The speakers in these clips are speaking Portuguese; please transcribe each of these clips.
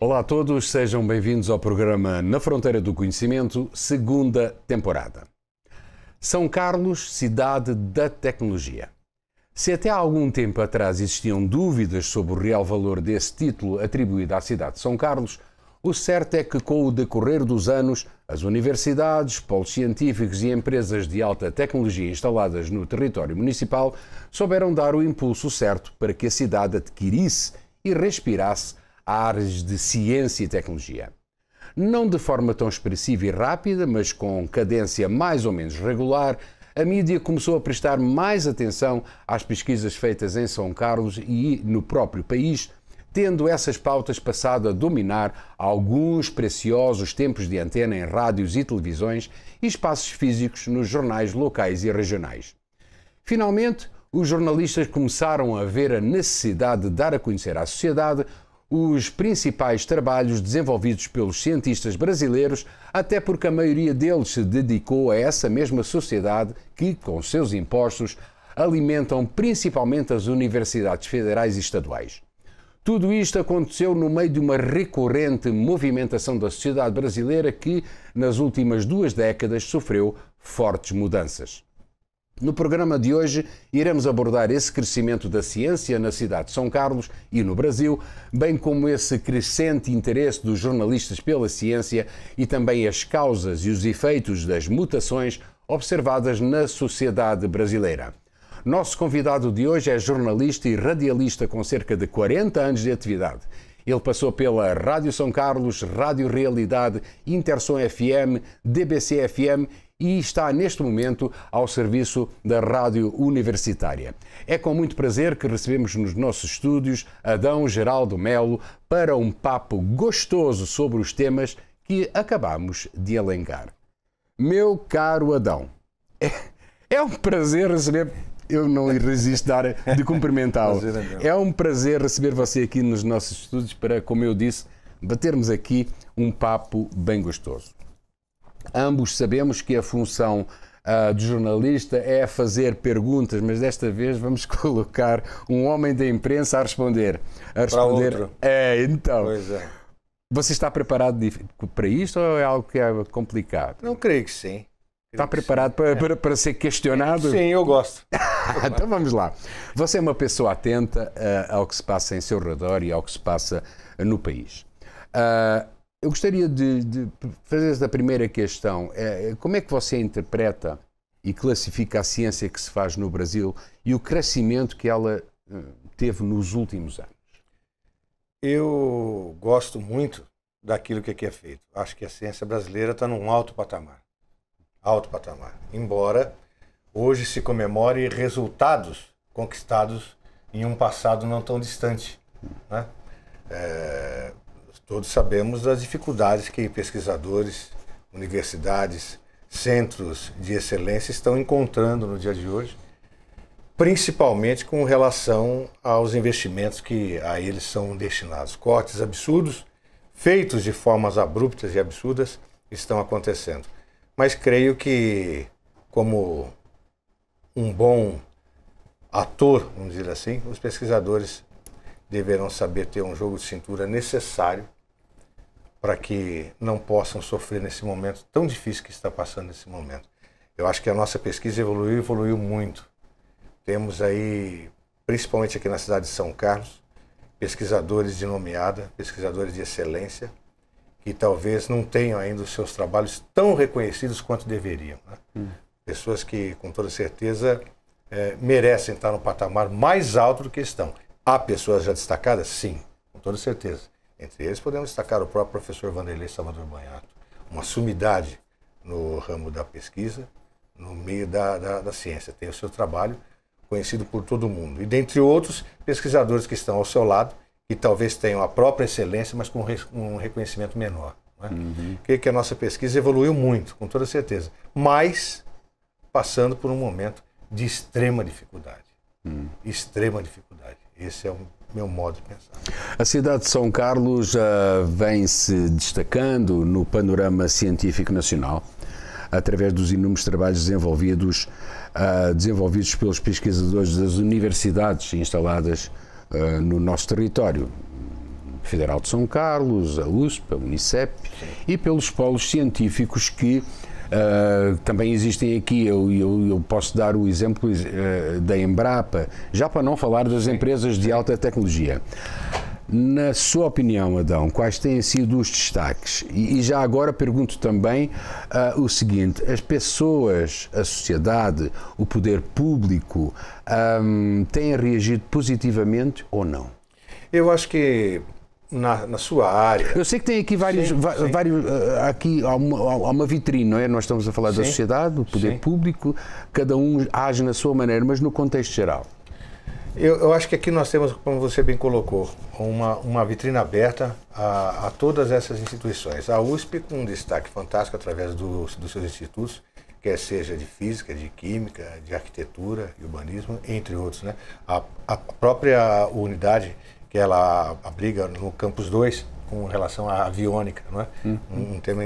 Olá a todos, sejam bem-vindos ao programa Na Fronteira do Conhecimento, segunda temporada. São Carlos, cidade da tecnologia. Se até há algum tempo atrás existiam dúvidas sobre o real valor desse título atribuído à cidade de São Carlos, o certo é que com o decorrer dos anos, as universidades, polos científicos e empresas de alta tecnologia instaladas no território municipal souberam dar o impulso certo para que a cidade adquirisse e respirasse áreas de ciência e tecnologia. Não de forma tão expressiva e rápida, mas com cadência mais ou menos regular, a mídia começou a prestar mais atenção às pesquisas feitas em São Carlos e no próprio país, tendo essas pautas passado a dominar alguns preciosos tempos de antena em rádios e televisões e espaços físicos nos jornais locais e regionais. Finalmente, os jornalistas começaram a ver a necessidade de dar a conhecer à sociedade os principais trabalhos desenvolvidos pelos cientistas brasileiros, até porque a maioria deles se dedicou a essa mesma sociedade que, com seus impostos, alimentam principalmente as universidades federais e estaduais. Tudo isto aconteceu no meio de uma recorrente movimentação da sociedade brasileira que, nas últimas 2 décadas, sofreu fortes mudanças. No programa de hoje, iremos abordar esse crescimento da ciência na cidade de São Carlos e no Brasil, bem como esse crescente interesse dos jornalistas pela ciência e também as causas e os efeitos das mutações observadas na sociedade brasileira. Nosso convidado de hoje é jornalista e radialista com cerca de 40 anos de atividade. Ele passou pela Rádio São Carlos, Rádio Realidade, Intersom FM, DBC FM e está neste momento ao serviço da Rádio Universitária. É com muito prazer que recebemos nos nossos estúdios Adão Geraldo Melo para um papo gostoso sobre os temas que acabamos de elencar. Meu caro Adão, é um prazer receber... Eu não resisto de cumprimentá-lo. É um prazer receber você aqui nos nossos estúdios para, como eu disse, batermos aqui um papo bem gostoso. Ambos sabemos que a função do jornalista é fazer perguntas, mas desta vez vamos colocar um homem da imprensa a responder. Para outro. Então. Pois é. Você está preparado para isto ou é algo que é complicado? Não, creio que sim. Está preparado para ser questionado? Sim, eu gosto. Então vamos lá. Você é uma pessoa atenta ao que se passa em seu redor e ao que se passa no país. Eu gostaria de fazer esta primeira questão. Como é que você interpreta e classifica a ciência que se faz no Brasil e o crescimento que ela teve nos últimos anos? Eu gosto muito daquilo que aqui é feito. Acho que a ciência brasileira está num alto patamar. Alto patamar. Embora hoje se comemore resultados conquistados em um passado não tão distante, né? Todos sabemos das dificuldades que pesquisadores, universidades, centros de excelência estão encontrando no dia de hoje, principalmente com relação aos investimentos que a eles são destinados. Cortes absurdos, feitos de formas abruptas e absurdas, estão acontecendo. Mas creio que, como um bom ator, vamos dizer assim, os pesquisadores deverão saber ter um jogo de cintura necessário para que não possam sofrer nesse momento tão difícil que está passando nesse momento. Eu acho que a nossa pesquisa evoluiu muito. Temos aí, principalmente aqui na cidade de São Carlos, pesquisadores de nomeada, pesquisadores de excelência, que talvez não tenham ainda os seus trabalhos tão reconhecidos quanto deveriam, né? Pessoas que, com toda certeza, merecem estar no patamar mais alto do que estão. Há pessoas já destacadas? Sim, com toda certeza. Entre eles podemos destacar o próprio professor Vanderlei Salvador Banhato, uma sumidade no ramo da pesquisa, no meio da ciência. Tem o seu trabalho conhecido por todo mundo. E dentre outros, pesquisadores que estão ao seu lado, que talvez tenham a própria excelência, mas com um reconhecimento menor, né? Creio que a nossa pesquisa evoluiu muito, com toda certeza. Mas passando por um momento de extrema dificuldade. Extrema dificuldade. Esse é o meu modo de pensar. A cidade de São Carlos vem se destacando no panorama científico nacional através dos inúmeros trabalhos desenvolvidos pelos pesquisadores das universidades instaladas no nosso território. Federal de São Carlos, a USP, a Unicep, e pelos polos científicos que também existem aqui. Eu posso dar o exemplo da Embrapa, já para não falar das empresas de alta tecnologia. Na sua opinião, Adão, quais têm sido os destaques? E já agora pergunto também o seguinte: as pessoas, a sociedade, o poder público têm reagido positivamente ou não? Eu acho que na sua área... Eu sei que tem aqui vários aqui há uma vitrine, não é? Nós estamos a falar da sociedade, do poder público, cada um age na sua maneira, mas no contexto geral. Eu acho que aqui nós temos, como você bem colocou, uma vitrine aberta a todas essas instituições. A USP com um destaque fantástico através dos seus institutos, quer seja de física, de química, de arquitetura, urbanismo, entre outros, né? A própria unidade que ela abriga no Campus 2 com relação à aviônica, não é? Um tema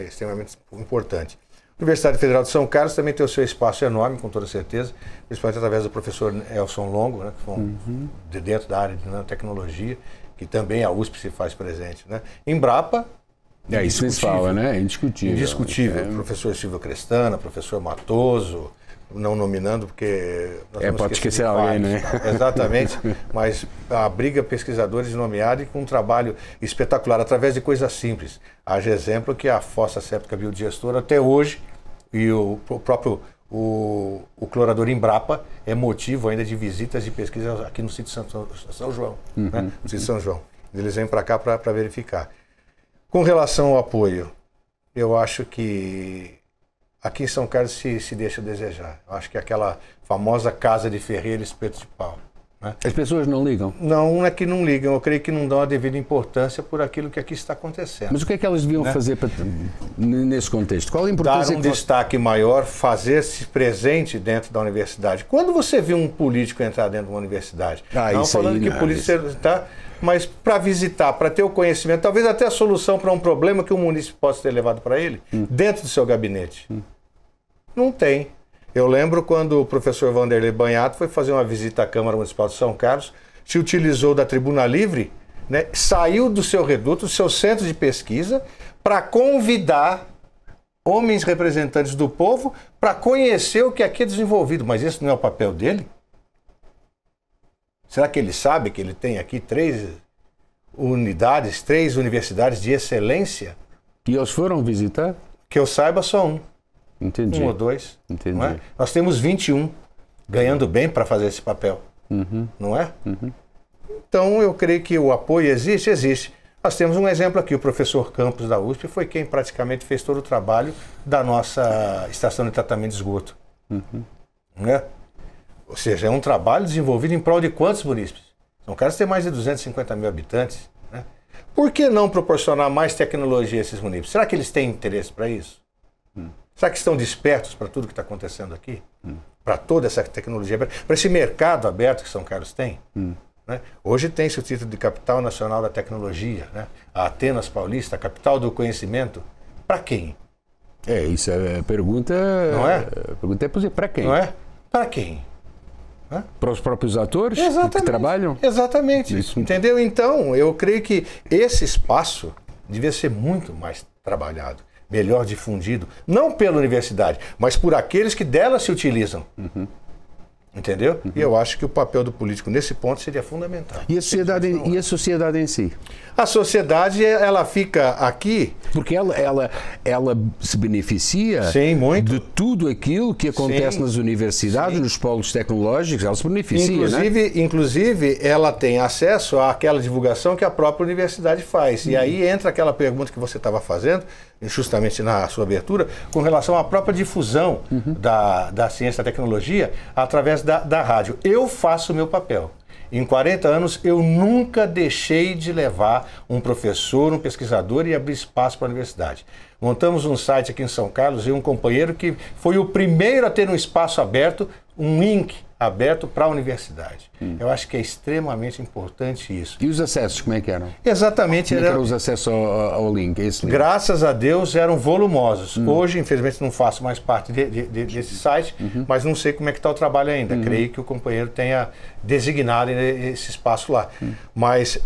extremamente importante. A Universidade Federal de São Carlos também tem o seu espaço enorme, com toda certeza, principalmente através do professor Elson Longo, né, que foi de dentro da área de nanotecnologia, que também a USP se faz presente, né? Embrapa, isso se fala, né? É indiscutível. Indiscutível. Professor Silvio Crestana, professor Matoso, não nominando porque... pode esquecer alguém, né? Exatamente, mas abriga pesquisadores nomeados e com um trabalho espetacular, através de coisas simples. Haja exemplo que a fossa séptica biodigestora, até hoje, e o próprio clorador Embrapa é motivo ainda de visitas e pesquisas aqui no sítio São João, né? No sítio São João. Eles vêm para cá para verificar. Com relação ao apoio, eu acho que aqui em São Carlos se deixa a desejar. Eu acho que aquela famosa casa de ferreiro, espeto de pau, né? As pessoas não ligam? Não é que não ligam, eu creio que não dão a devida importância por aquilo que aqui está acontecendo. Mas o que é que elas deviam fazer nesse contexto? Qual a importância? Dar um destaque maior, fazer-se presente dentro da universidade. Quando você vê um político entrar dentro de uma universidade, não falando que o político está... Mas para visitar, para ter o conhecimento, talvez até a solução para um problema que o município possa ter levado para ele, dentro do seu gabinete. Não tem. Eu lembro quando o professor Vanderlei Banhato foi fazer uma visita à Câmara Municipal de São Carlos, se utilizou da tribuna livre, né, saiu do seu reduto, do seu centro de pesquisa, para convidar homens representantes do povo para conhecer o que aqui é desenvolvido. Mas esse não é o papel dele? Será que ele sabe que ele tem aqui 3 universidades de excelência? E eles foram visitar? Que eu saiba, só um. Entendi. 1 ou 2. Entendi. Não é? Nós temos 21 ganhando bem para fazer esse papel. Não é? Então, eu creio que o apoio existe. Nós temos um exemplo aqui, o professor Campos da USP foi quem praticamente fez todo o trabalho da nossa estação de tratamento de esgoto. Não é? Ou seja, é um trabalho desenvolvido em prol de quantos munícipes? São Carlos tem mais de 250 mil habitantes, né? Por que não proporcionar mais tecnologia a esses munícipes? Será que eles têm interesse para isso? Será que estão despertos para tudo que está acontecendo aqui? Para toda essa tecnologia, para esse mercado aberto que São Carlos tem? Né? Hoje tem-se o título de Capital Nacional da Tecnologia, né? A Atenas Paulista, a capital do conhecimento. Para quem? Isso é a pergunta. Não é? A pergunta é para quem? Não é? Para quem? Para os próprios atores que trabalham? Exatamente. Isso. Entendeu? Então, eu creio que esse espaço devia ser muito mais trabalhado, melhor difundido, não pela universidade, mas por aqueles que dela se utilizam. Entendeu? E eu acho que o papel do político nesse ponto seria fundamental. E a sociedade em si? A sociedade, ela fica aqui... Porque ela se beneficia muito. De tudo aquilo que acontece nas universidades, nos polos tecnológicos, ela se beneficia, Inclusive, ela tem acesso àquela divulgação que a própria universidade faz. E aí entra aquela pergunta que você estava fazendo, justamente na sua abertura, com relação à própria difusão da ciência e da tecnologia através técnicas da rádio. Eu faço o meu papel. Em 40 anos, eu nunca deixei de levar um professor, um pesquisador e abrir espaço para a universidade. Montamos um site aqui em São Carlos e um companheiro que foi o primeiro a ter um espaço aberto, um link aberto para a universidade. Eu acho que é extremamente importante isso. E os acessos, como é que eram? Exatamente. Como é que eram os acessos ao link? Esse link? Graças a Deus eram volumosos. Hoje, infelizmente, não faço mais parte desse site, mas não sei como é que está o trabalho ainda. Creio que o companheiro tenha designado esse espaço lá. Mas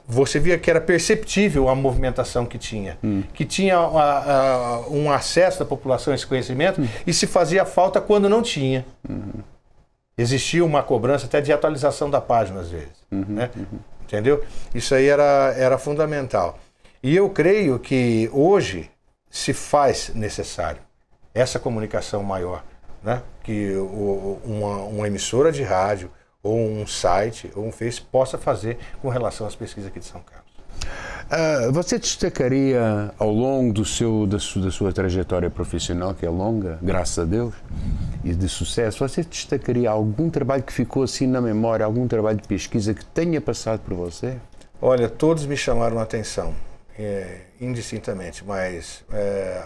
você via que era perceptível a movimentação que tinha um acesso da população a esse conhecimento e se fazia falta quando não tinha. Existia uma cobrança até de atualização da página às vezes, né? Entendeu? Isso aí era fundamental. E eu creio que hoje se faz necessário essa comunicação maior, né? Que uma emissora de rádio ou um site ou um Face possa fazer com relação às pesquisas aqui de São Carlos. Você destacaria ao longo da sua trajetória profissional, que é longa, graças a Deus, e de sucesso, você destacaria algum trabalho que ficou assim na memória, algum trabalho de pesquisa que tenha passado por você? Olha, todos me chamaram a atenção, indistintamente, mas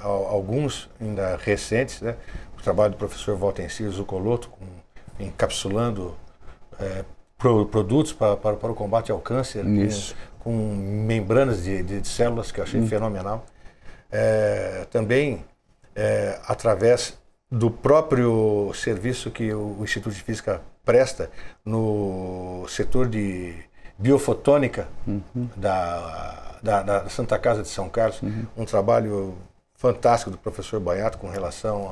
alguns ainda recentes, né? O trabalho do professor Valtencir Zucoloto, encapsulando produtos para o combate ao câncer, com membranas de células, que eu achei fenomenal. Também, através do próprio serviço que o Instituto de Física presta no setor de biofotônica da Santa Casa de São Carlos, um trabalho fantástico do professor Baiato com relação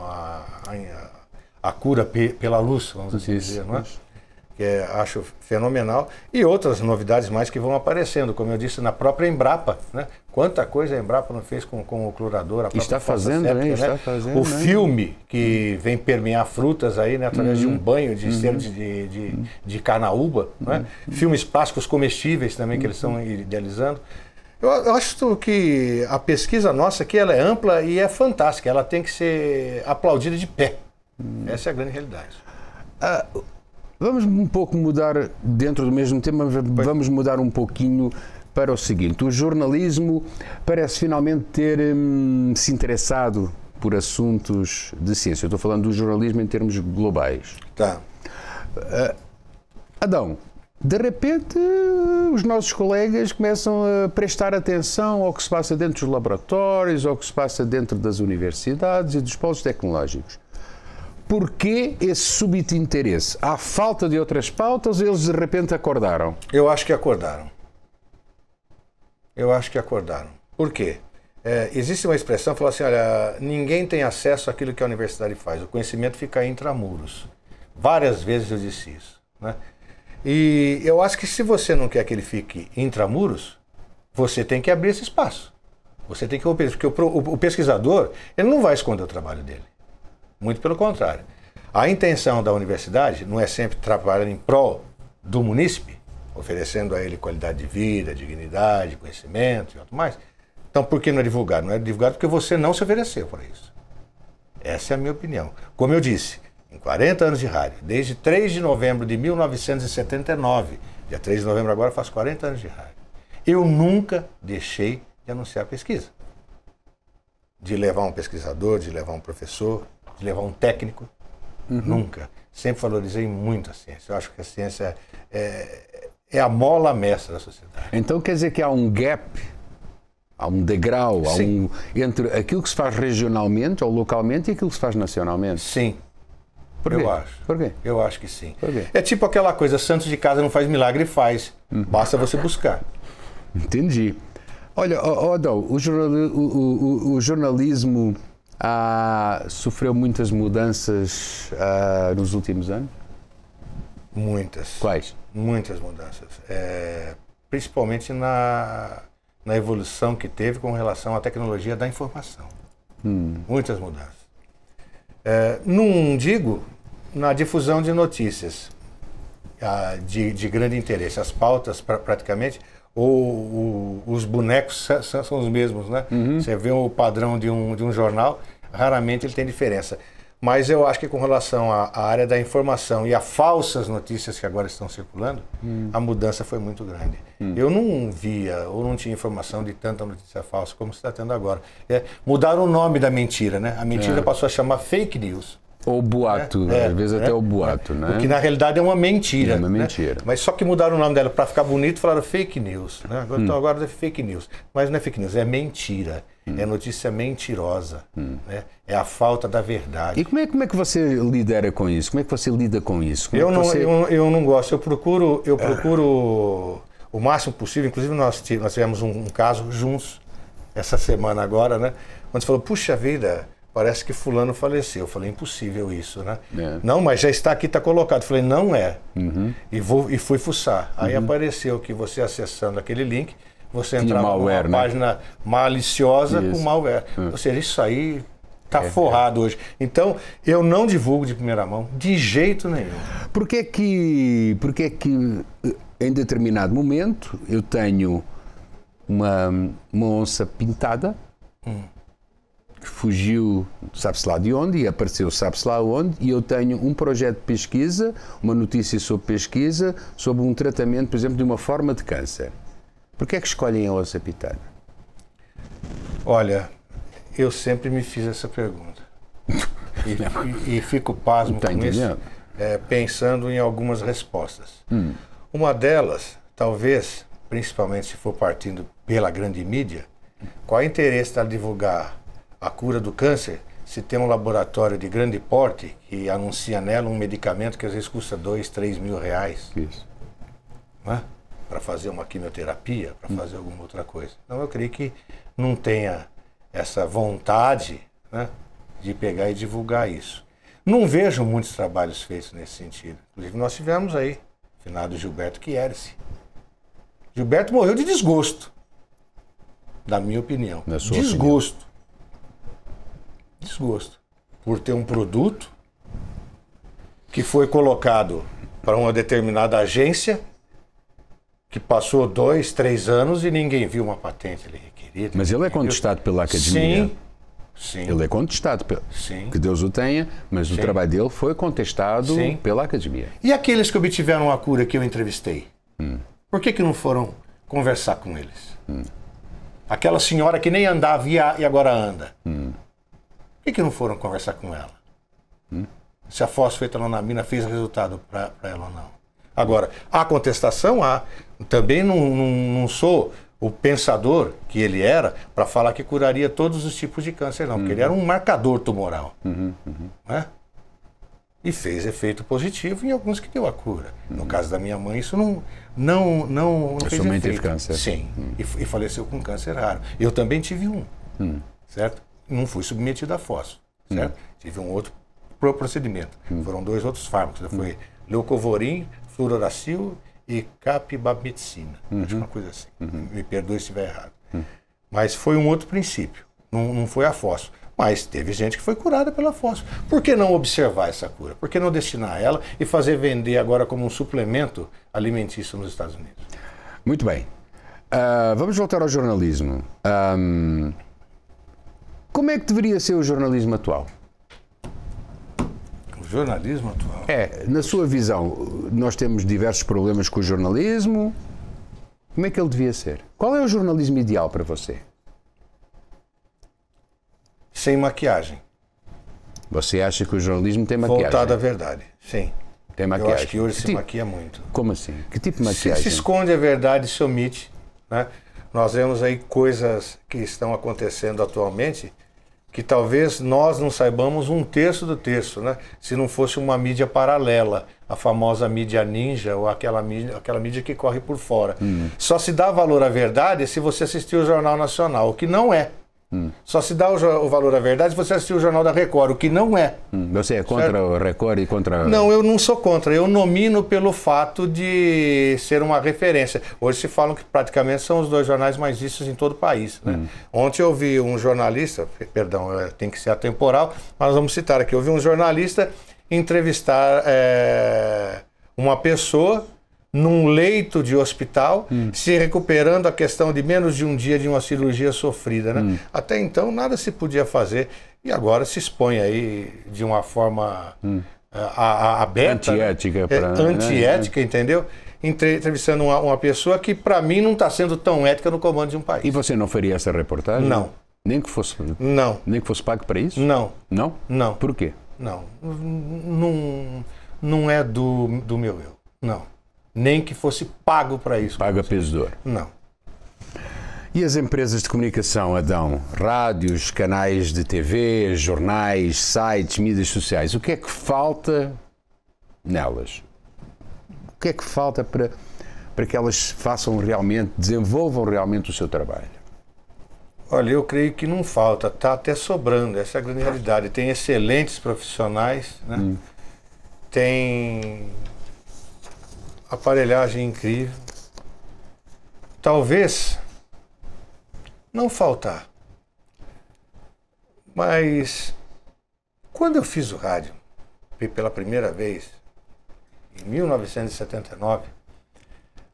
à cura pela luz, vamos assim dizer, não é? Que acho fenomenal, e outras novidades mais que vão aparecendo, como eu disse, na própria Embrapa, né? Quanta coisa a Embrapa não fez com o clorador, a está fazendo, séptica, né? Está né? Fazendo, o filme que vem permear frutas aí, né? Através de um banho de cera de carnaúba, né? Filmes plásticos comestíveis também que eles estão idealizando. Eu acho que a pesquisa nossa aqui ela é ampla e é fantástica, ela tem que ser aplaudida de pé. Essa é a grande realidade. Vamos um pouco mudar, dentro do mesmo tema, vamos mudar um pouquinho para o seguinte. O jornalismo parece finalmente ter se interessado por assuntos de ciência. Eu estou falando do jornalismo em termos globais. Tá. Adão, de repente os nossos colegas começam a prestar atenção ao que se passa dentro dos laboratórios, ao que se passa dentro das universidades e dos polos tecnológicos. Porquê esse súbito interesse? Há falta de outras pautas ou eles de repente acordaram? Eu acho que acordaram. Por quê? Existe uma expressão que fala assim, olha, ninguém tem acesso àquilo que a universidade faz, o conhecimento fica intramuros. Várias vezes eu disse isso, né? E eu acho que se você não quer que ele fique intramuros, você tem que abrir esse espaço. Você tem que romper, porque o pesquisador, ele não vai esconder o trabalho dele. Muito pelo contrário. A intenção da universidade não é sempre trabalhar em prol do munícipe, oferecendo a ele qualidade de vida, dignidade, conhecimento e outro mais. Então, por que não é divulgado? Não é divulgado porque você não se ofereceu para isso. Essa é a minha opinião. Como eu disse, em 40 anos de rádio, desde 3 de novembro de 1979, dia 3 de novembro agora faz 40 anos de rádio, eu nunca deixei de anunciar pesquisa. De levar um pesquisador, de levar um professor, de levar um técnico, nunca. Sempre valorizei muito a ciência. Eu acho que a ciência é a mola mestra da sociedade. Então quer dizer que há um gap, há um degrau, entre aquilo que se faz regionalmente ou localmente e aquilo que se faz nacionalmente? Sim. Eu acho. Por quê? Eu acho que sim. Por quê? É tipo aquela coisa, santos de casa não faz milagre, faz. Basta você buscar. Entendi. Olha, Adão, o jornalismo sofreu muitas mudanças nos últimos anos? Muitas. Quais? Muitas mudanças. Principalmente na evolução que teve com relação à tecnologia da informação. Muitas mudanças. Não digo na difusão de notícias de grande interesse. As pautas, praticamente, os bonecos são os mesmos, né? Você vê o padrão de um jornal, raramente ele tem diferença. Mas eu acho que com relação à área da informação e a falsas notícias que agora estão circulando, a mudança foi muito grande. Eu não via ou não tinha informação de tanta notícia falsa como se está tendo agora. Mudaram o nome da mentira, né? A mentira passou a chamar fake news. Ou boato, às vezes até o boato, né? Porque na realidade é uma mentira. É uma né? mentira. Mas só que mudaram o nome dela para ficar bonito, falaram fake news. Né? Agora é fake news. Mas não é fake news, é mentira. É notícia mentirosa. Né? É a falta da verdade. E como é que você lidera com isso? Como é que você lida com isso? Eu não gosto. Eu procuro o máximo possível. Inclusive nós tivemos um caso juntos essa semana agora, né? Onde você falou, puxa vida, parece que fulano faleceu. Eu falei, impossível isso, né? Não, mas já está aqui, está colocado. Eu falei, não é. E fui fuçar. Aí apareceu que você acessando aquele link, você entrava numa página maliciosa com malware. Ou seja, isso aí está forrado hoje. Então, eu não divulgo de primeira mão, de jeito nenhum. Por que é que em determinado momento eu tenho uma onça pintada que fugiu, sabe-se lá de onde, e apareceu sabe-se lá onde, e eu tenho um projeto de pesquisa, uma notícia sobre pesquisa, sobre um tratamento, por exemplo, de uma forma de câncer? Por que é que escolhem a onça pintada? Olha, eu sempre me fiz essa pergunta. E fico pasmo com isso, pensando em algumas respostas. Uma delas, talvez, principalmente se for partindo pela grande mídia, qual é o interesse de divulgar a cura do câncer se tem um laboratório de grande porte que anuncia nela um medicamento que às vezes custa 2, 3 mil reais? Isso. Né? Para fazer uma quimioterapia, para fazer alguma outra coisa. Então eu creio que não tenha essa vontade, né, de pegar e divulgar isso. Não vejo muitos trabalhos feitos nesse sentido. Inclusive nós tivemos aí, o finado Gilberto Chierici. Gilberto morreu de desgosto, na minha opinião. Na sua desgosto. opinião. Desgosto. Por ter um produto que foi colocado para uma determinada agência, que passou 2, 3 anos e ninguém viu uma patente ali requerida. Mas ele é contestado pela academia. Sim. Ele é contestado, que Deus o tenha, mas o trabalho dele foi contestado pela academia. E aqueles que obtiveram a cura que eu entrevistei? Por que não foram conversar com eles? Aquela senhora que nem andava e agora anda. Por que não foram conversar com ela? Se a fosfetanonamina fez resultado para ela ou não? Agora, a contestação há. Também não sou o pensador que ele era para falar que curaria todos os tipos de câncer, não. Porque ele era um marcador tumoral. Né? E fez efeito positivo em alguns que deu a cura. No caso da minha mãe, isso não fez efeito. Teve câncer. Sim. E faleceu com câncer raro. Eu também tive um. Certo? Não fui submetido a fósforo. Certo? Tive um outro procedimento. Foram 2 outros fármacos. Foi leucovorin, fluoracil e capibamecina. Acho que uma coisa assim. Me perdoe se estiver errado. Mas foi um outro princípio. Não foi a fósforo. Mas teve gente que foi curada pela fósforo. Por que não observar essa cura? Por que não destinar ela e fazer vender agora como um suplemento alimentício nos Estados Unidos? Muito bem. Vamos voltar ao jornalismo. Como é que deveria ser o jornalismo atual? Jornalismo atual? Na sua visão, nós temos diversos problemas com o jornalismo. Como é que ele devia ser? Qual é o jornalismo ideal para você? Sem maquiagem. Você acha que o jornalismo tem maquiagem? Voltado à verdade, sim. Tem maquiagem. Eu acho que hoje se maquia muito. Como assim? Que tipo de maquiagem? Se esconde a verdade, se omite. Né? Nós vemos aí coisas que estão acontecendo atualmente que talvez nós não saibamos um terço do terço, né? Se não fosse uma mídia paralela, a famosa mídia ninja ou aquela mídia que corre por fora. Só se dá valor à verdade se você assistir o Jornal Nacional, o que não é. Só se dá o valor à verdade se você assistir o Jornal da Record, o que não é. Você é contra o Record e contra... Não, eu não sou contra. Eu nomino pelo fato de ser uma referência. Hoje se falam que praticamente são os 2 jornais mais vistos em todo o país. Né? Ontem eu vi um jornalista, perdão, tem que ser atemporal, mas vamos citar aqui. Eu vi um jornalista entrevistar uma pessoa num leito de hospital, se recuperando a questão de menos de um dia de uma cirurgia sofrida, né? Até então nada se podia fazer e agora se expõe aí de uma forma aberta, antiética, antiética, entendeu? Entrevistando uma pessoa que para mim não está sendo tão ética no comando de um país. E você não faria essa reportagem? Não. Nem que fosse pago para isso? Não. Não? Não. Por quê? Não. Não é do meu eu. Não. Nem que fosse pago para isso. Paga peso de ouro. Não. E as empresas de comunicação, Adão? Rádios, canais de TV, jornais, sites, mídias sociais. O que é que falta nelas? O que é que falta para que elas desenvolvam realmente o seu trabalho? Olha, eu creio que não falta, está até sobrando, essa é a grande realidade. Tem excelentes profissionais, né? Tem aparelhagem incrível. Talvez não faltar, mas quando eu fiz o rádio pela primeira vez, em 1979,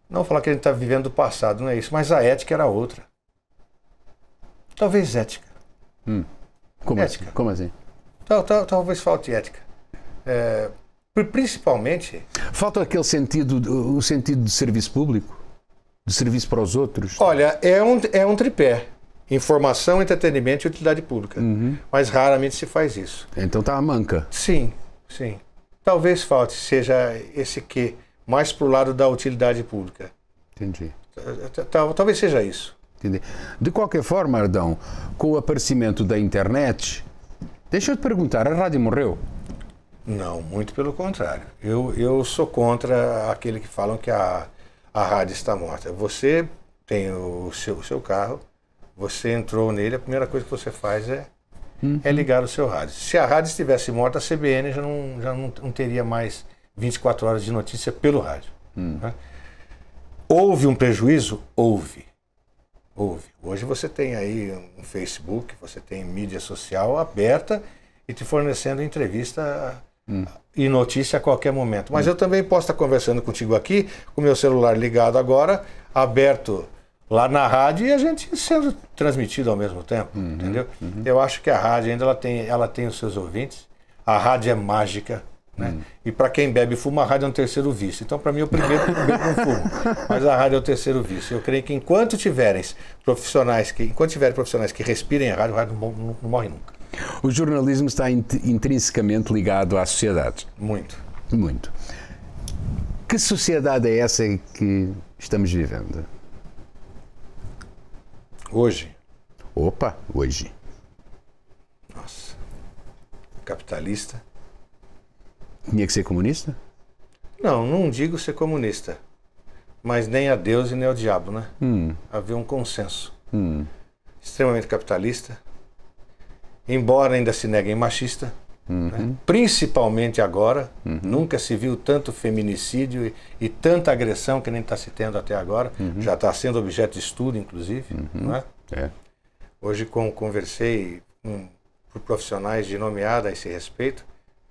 não vou falar que a gente está vivendo o passado, não é isso, mas a ética era outra. Talvez ética. Ética. Como assim? Talvez falte ética. Principalmente... Falta aquele o sentido de serviço público? De serviço para os outros? Olha, é um tripé. Informação, entretenimento e utilidade pública. Mas raramente se faz isso. Então está a manca. Sim. Talvez falte, seja esse quê, mais para o lado da utilidade pública. Entendi. Talvez seja isso. Entendi. De qualquer forma, Ardão, com o aparecimento da internet, deixa eu te perguntar, a rádio morreu? Não, muito pelo contrário. Eu sou contra aquele que falam que a rádio está morta. Você tem o seu carro, você entrou nele, a primeira coisa que você faz é ligar o seu rádio. Se a rádio estivesse morta, a CBN já não teria mais 24 horas de notícia pelo rádio. Né? Houve um prejuízo? Houve. Hoje você tem aí um Facebook, você tem mídia social aberta e te fornecendo entrevista e notícia a qualquer momento. Mas eu também posso estar conversando contigo aqui, com o meu celular ligado agora, aberto lá na rádio e a gente sendo transmitido ao mesmo tempo, entendeu? Eu acho que a rádio ainda ela tem os seus ouvintes, a rádio é mágica, né? E para quem bebe e fuma, a rádio é um terceiro vício. Então, para mim, o primeiro não fumo, mas a rádio é o terceiro vício. Eu creio que enquanto tiverem profissionais que respirem a rádio não morre nunca. O jornalismo está intrinsecamente ligado à sociedade. Muito. Muito. Que sociedade é essa que estamos vivendo? Hoje. Opa, hoje. Nossa. Capitalista. Tinha que ser comunista? Não digo ser comunista. Mas nem a Deus e nem ao diabo, né? Havia um consenso. Extremamente capitalista. Embora ainda se neguem machista. Né? Principalmente agora. Nunca se viu tanto feminicídio e tanta agressão que nem está se tendo até agora. Já está sendo objeto de estudo, inclusive. Não é? Hoje conversei por profissionais de nomeada a esse respeito,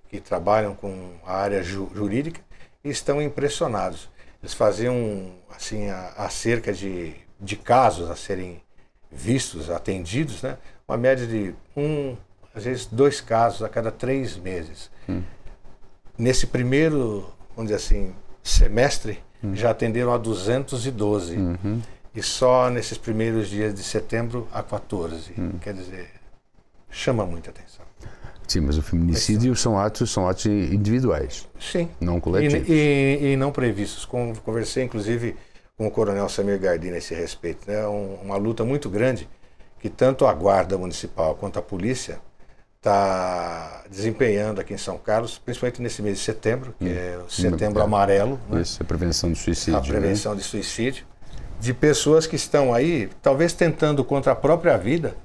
que trabalham com a área jurídica e estão impressionados. Eles faziam, assim, acerca de casos a serem vistos, atendidos, né? Uma média de às vezes 2 casos a cada 3 meses. Nesse primeiro, vamos dizer assim, semestre, já atenderam a 212. E só nesses primeiros dias de setembro a 14. Quer dizer, chama muita atenção. Sim, mas o feminicídio são atos individuais. Sim. Não coletivos. E não previstos. Conversei, inclusive, com o coronel Samir Gardini a esse respeito. Né? Uma luta muito grande que tanto a Guarda Municipal quanto a Polícia está desempenhando aqui em São Carlos, principalmente nesse mês de setembro, que é o Setembro Amarelo. Né? Isso, a prevenção do suicídio. A prevenção de suicídio. De pessoas que estão aí, talvez tentando contra a própria vida,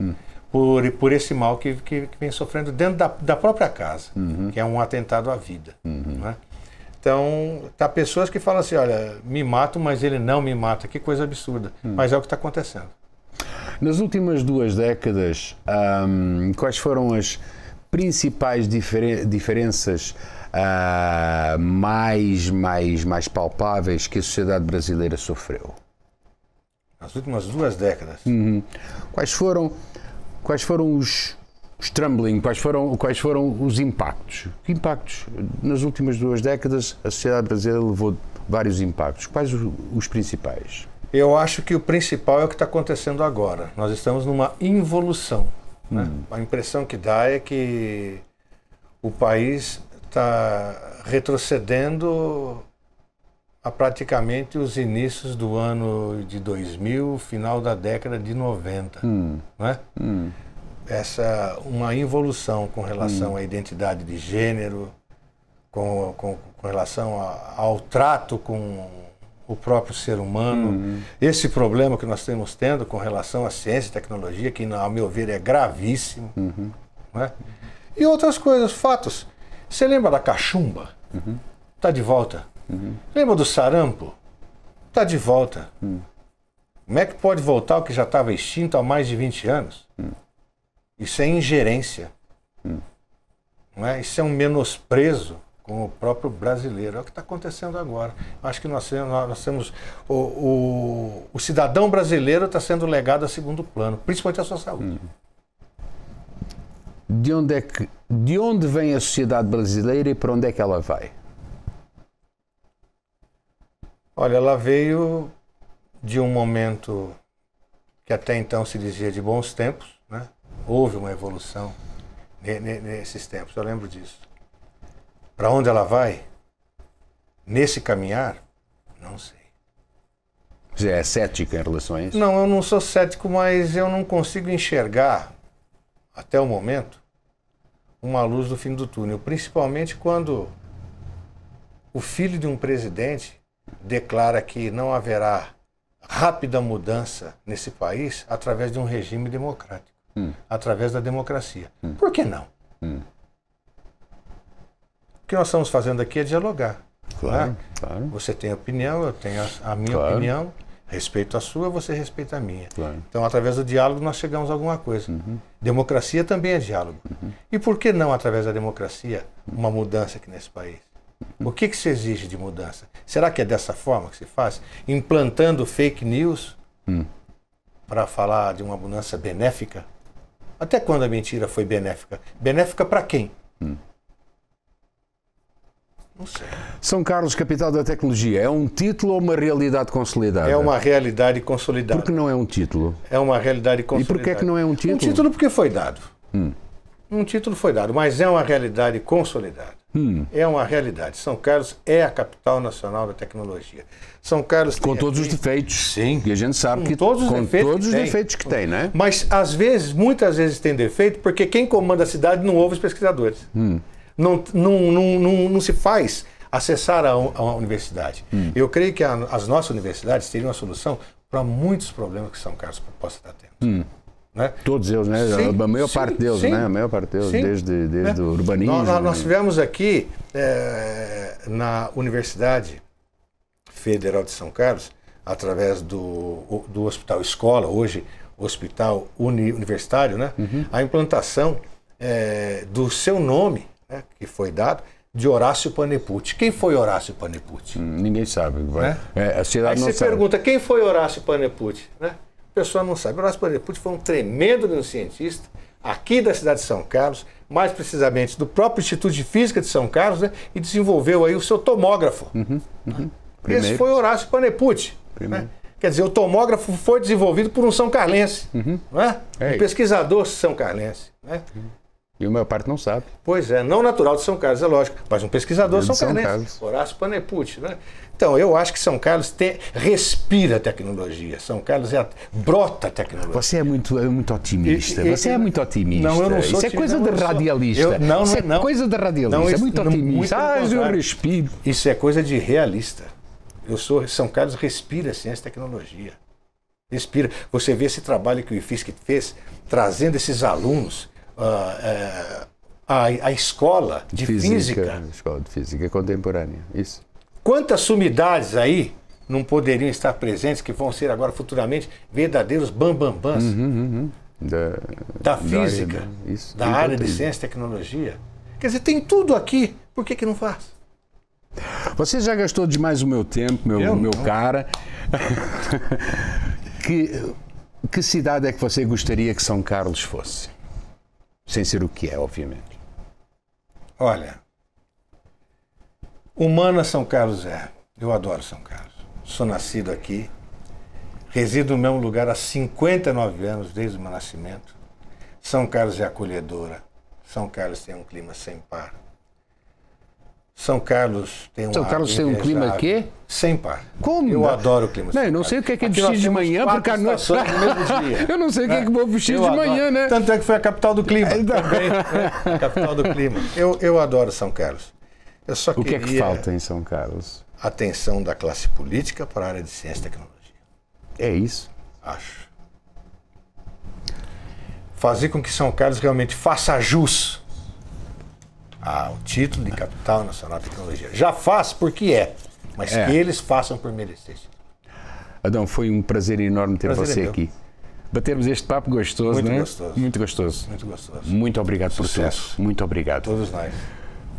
por esse mal que vem sofrendo dentro da própria casa, que é um atentado à vida. Né? Então, tá pessoas que falam assim, olha, me mato, mas ele não me mata. Que coisa absurda. Mas é o que está acontecendo. Nas últimas 2 décadas, quais foram as principais diferenças mais palpáveis que a sociedade brasileira sofreu? Nas últimas 2 décadas. Quais foram os trembling, quais foram os impactos? Que impactos? Nas últimas 2 décadas a sociedade brasileira levou vários impactos. Quais os principais? Eu acho que o principal é o que está acontecendo agora. Nós estamos numa involução. Né? A impressão que dá é que o país está retrocedendo a praticamente os inícios do ano de 2000, final da década de 90. Né? Uma involução com relação à identidade de gênero, com relação ao trato com o próprio ser humano. Esse problema que nós estamos tendo com relação à ciência e tecnologia, que, ao meu ver, é gravíssimo. Né? E outras coisas, fatos. Você lembra da cachumba? Está de volta. Lembra do sarampo? Está de volta. Como é que pode voltar o que já estava extinto há mais de 20 anos? Isso é ingerência. Não é? Isso é um menosprezo com o próprio brasileiro. É o que está acontecendo agora. Acho que nós temos o cidadão brasileiro está sendo legado a segundo plano, principalmente a sua saúde. De onde vem a sociedade brasileira e para onde é que ela vai? Olha, ela veio de um momento que até então se dizia de bons tempos, né? Houve uma evolução nesses tempos, eu lembro disso. Para onde ela vai? Nesse caminhar? Não sei. Você é cético em relação a isso? Não, eu não sou cético, mas eu não consigo enxergar, até o momento, uma luz do fim do túnel. Principalmente quando o filho de um presidente declara que não haverá rápida mudança nesse país através de um regime democrático, através da democracia. Por que não? O que nós estamos fazendo aqui é dialogar. Claro, né? claro. Você tem opinião, eu tenho a minha opinião, respeito a sua, você respeita a minha. Claro. Então, através do diálogo, nós chegamos a alguma coisa. Democracia também é diálogo. E por que não, através da democracia, uma mudança aqui nesse país? O que se exige de mudança? Será que é dessa forma que se faz? Implantando fake news para falar de uma mudança benéfica? Até quando a mentira foi benéfica? Benéfica para quem? Não sei. São Carlos, capital da tecnologia, é um título ou uma realidade consolidada? É uma realidade consolidada. Por que não é um título? É uma realidade consolidada. E por que é que não é um título? Um título porque foi dado. Um título foi dado, mas é uma realidade consolidada. É uma realidade. São Carlos é a capital nacional da tecnologia. São Carlos com todos os defeitos. Sim. E a gente sabe que todos os defeitos que tem, né? Mas às vezes, muitas vezes tem defeito porque quem comanda a cidade não ouve os pesquisadores. Não se faz acessar a universidade. Eu creio que as nossas universidades teriam uma solução para muitos problemas que São Carlos possa estar tendo. Né? Todos eles, né? Sim, a maior parte deles, né? A maior parte deles, desde o urbanismo. Nós tivemos aqui na Universidade Federal de São Carlos, através do Hospital Escola, hoje Hospital Universitário, né? A implantação do seu nome, né? Que foi dado, de Horácio Panepucci. Quem foi Horácio Panepucci? Ninguém sabe. A sociedade Aí não você sabe. pergunta, quem foi Horácio Panepucci? Né? A pessoa não sabe. Horácio Panepucci foi um tremendo cientista aqui da cidade de São Carlos, mais precisamente do próprio Instituto de Física de São Carlos, né? E desenvolveu aí o seu tomógrafo. Esse foi Horácio Panepucci. Né? Quer dizer, o tomógrafo foi desenvolvido por um são carlense, não é? Um pesquisador são carlense. Né? E a maior parte não sabe. Pois é, não natural de São Carlos, é lógico, mas um pesquisador são carlense, Horácio Panepucci. Né? Então, eu acho que São Carlos respira tecnologia. São Carlos brota tecnologia. Você é muito otimista. Você é muito otimista. Não, eu não sou Isso é coisa de radialista. Isso é coisa de radialista. É muito otimista. Eu respiro. Isso é coisa de realista. São Carlos respira ciência e tecnologia. Respira. Você vê esse trabalho que o IFSC fez, trazendo esses alunos à escola de física. Escola de física contemporânea. Isso. Quantas sumidades aí não poderiam estar presentes, que vão ser agora futuramente verdadeiros bambambãs? da física, da área de ciência e tecnologia. Quer dizer, tem tudo aqui, por que não faz? Você já gastou demais o meu tempo, meu cara. Que cidade é que você gostaria que São Carlos fosse? Sem ser o que é, obviamente. Olha, humana São Carlos é. Eu adoro São Carlos. Sou nascido aqui. Resido no mesmo lugar há 59 anos, desde o meu nascimento. São Carlos é acolhedora. São Carlos tem um clima sem par. São Carlos tem um clima quê? Sem par. Como? Eu adoro o clima sem par. Eu não sei o que é vestir de manhã, porque à noite... Eu não sei o que é que vou vestir de manhã, né? Tanto é que foi a capital do clima. Também, né? A capital do clima. Eu adoro São Carlos. Eu só o que é que falta em São Carlos? Atenção da classe política para a área de ciência e tecnologia. É isso? Acho. Fazer com que São Carlos realmente faça jus ao título de capital nacional de tecnologia. Já faz porque mas que eles façam por merecer. Adão, foi um prazer enorme ter você aqui. Batermos este papo gostoso, muito não é? Gostoso. Muito gostoso. Muito gostoso. Muito obrigado Sucesso. por tudo. Muito obrigado. Todos nós.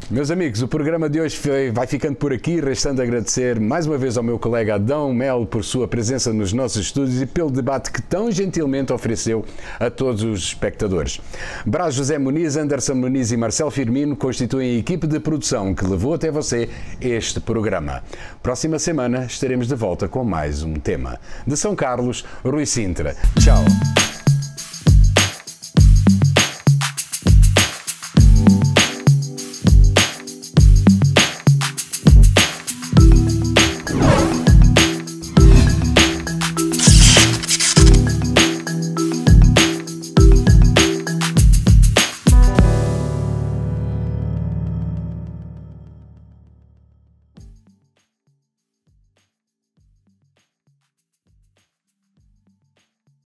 Meus amigos, o programa de hoje vai ficando por aqui, restando agradecer mais uma vez ao meu colega Adão Melo por sua presença nos nossos estúdios e pelo debate que tão gentilmente ofereceu a todos os espectadores. Brás José Muniz, Anderson Muniz e Marcelo Firmino constituem a equipe de produção que levou até você este programa. Próxima semana estaremos de volta com mais um tema. De São Carlos, Rui Sintra. Tchau.